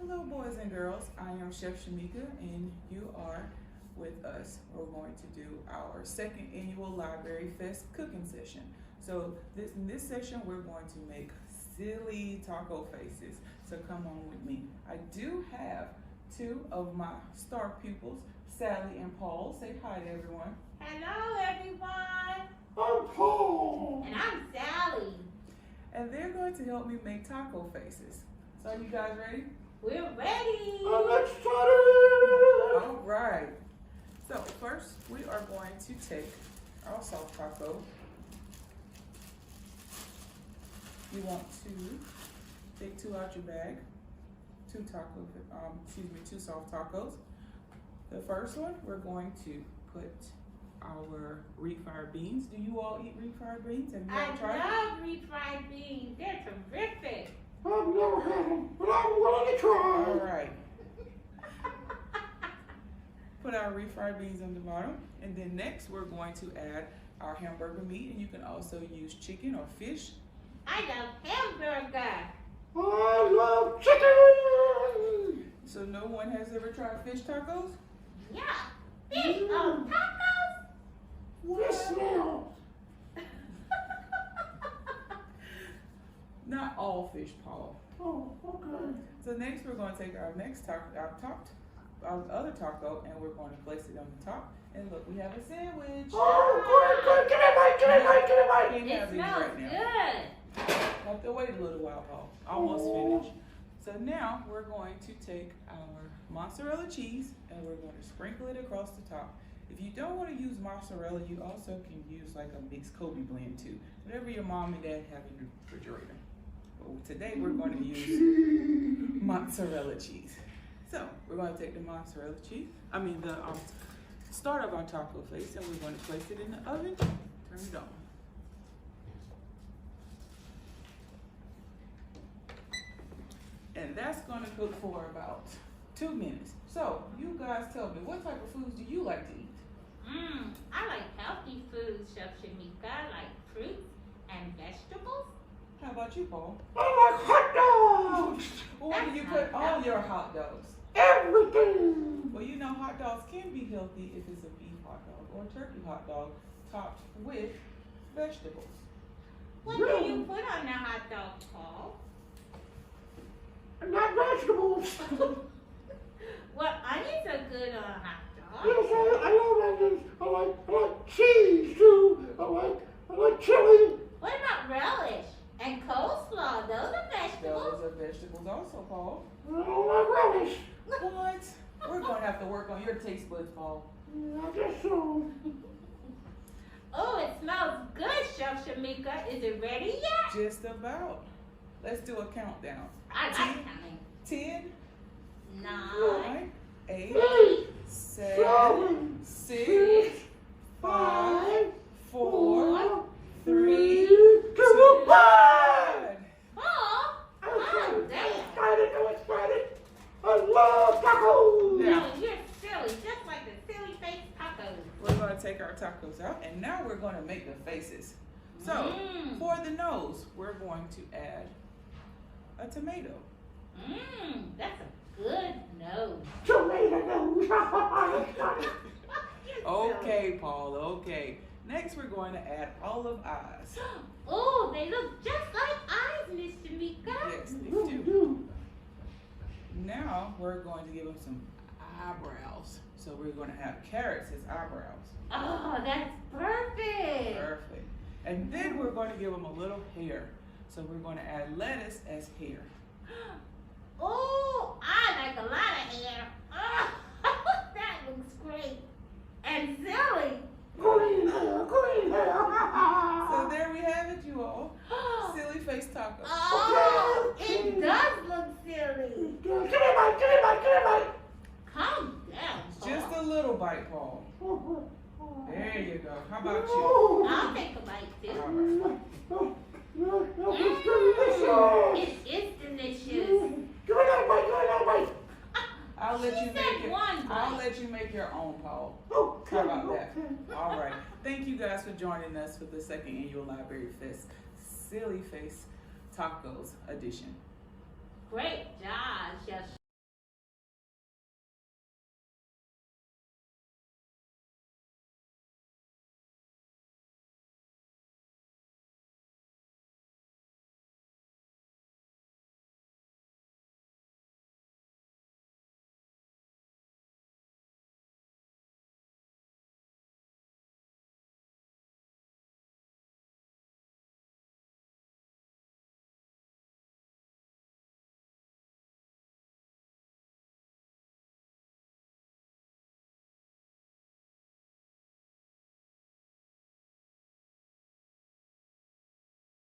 Hello, boys and girls. I am Chef Shemecka, and you are with us. We're going to do our second annual Library Fest cooking session. So in this session, we're going to make silly taco faces. So come on with me. I do have two of my star pupils, Sally and Paul. Say hi to everyone. Hello, everyone. I'm Paul. And I'm Sally. And they're going to help me make taco faces. So are you guys ready? We're ready. I'm excited. All right. So first, we are going to take our soft taco. You want to take two out your bag. Two soft tacos. The first one, we're going to put our refried beans. Do you all eat refried beans? Have you I ever tried love refried beans. They're terrific. I've never had them, but I'm willing to try. All right. Put our refried beans on the bottom. And then next, we're going to add our hamburger meat. And you can also use chicken or fish. I love hamburger. I love chicken. So no one has ever tried fish tacos? Yeah. Fish on tacos. Yes, now. Not all fish, Paul. Oh, okay. So next we're going to take our our other taco, and we're going to place it on the top. And look, we have a sandwich. Oh, good. Get it, Mike. Can't It have these smells right now. good. Have to wait a little while, Paul. Almost finished. So now we're going to take our mozzarella cheese, and we're going to sprinkle it across the top. If you don't want to use mozzarella, you also can use like a mixed Kobe blend too. Whatever your mom and dad have in the refrigerator. But today we're going to use mozzarella cheese. So we're going to take the mozzarella cheese, the start of our taco face, and we're going to place it in the oven. Turn it on. And that's going to cook for about 2 minutes. So you guys tell me, what type of foods do you like to eat? I like healthy foods, Chef Shemecka. I like fruits and vegetables. How about you, Paul? I like hot dogs. Well, where do you put all your hot dogs? Everything. Well, you know hot dogs can be healthy if it's a beef hot dog or a turkey hot dog topped with vegetables. What do you put on the hot dog, Paul? Not vegetables. Well, onions are good on a hot dog. Yes, I love onions. I like cheese too. I like chili. What about relish and coleslaw? Those are vegetables. Those are vegetables also, Paul. I don't like relish. What? We're going to have to work on your taste buds, Paul. I guess so. Oh, it smells good, Chef Shemecka. Is it ready yet? Just about. Let's do a countdown. I like counting. 10, 9, 8, 8, 7, 6, 5, 4, 3, 2, 1. Paul? Oh, damn. I'm excited. I love tacos. Now, You're silly, just like the silly face tacos. we're going to take our tacos out, and now we're going to make the faces. So, for the nose, we're going to add a tomato. That's a good nose. Tomato nose. I'm excited. Okay, Paul, okay. Next, we're going to add olive eyes. Oh, they look just like eyes, Miss Shemecka. Yes, they do. Now, we're going to give them some eyebrows. So we're going to have carrots as eyebrows. Oh, that's perfect. Perfect. And then we're going to give them a little hair. So we're going to add lettuce as hair. Oh, I like a lot of hair. Oh, that looks great. And silly. Green hair. So there we have it, you all. Silly face taco. Oh, it does look silly. Give me Mike. Calm down, Paul. Just a little bite, Paul. There you go. How about you? I'll take a bite too. All right. It is delicious. Give me that Mike. I'll let She you said make it. one I'll bite. let you make your own, Paul. Okay. How about that? All right. Thank you guys for joining us for the second annual Library Fest Silly Face Tacos edition. Great job, Chef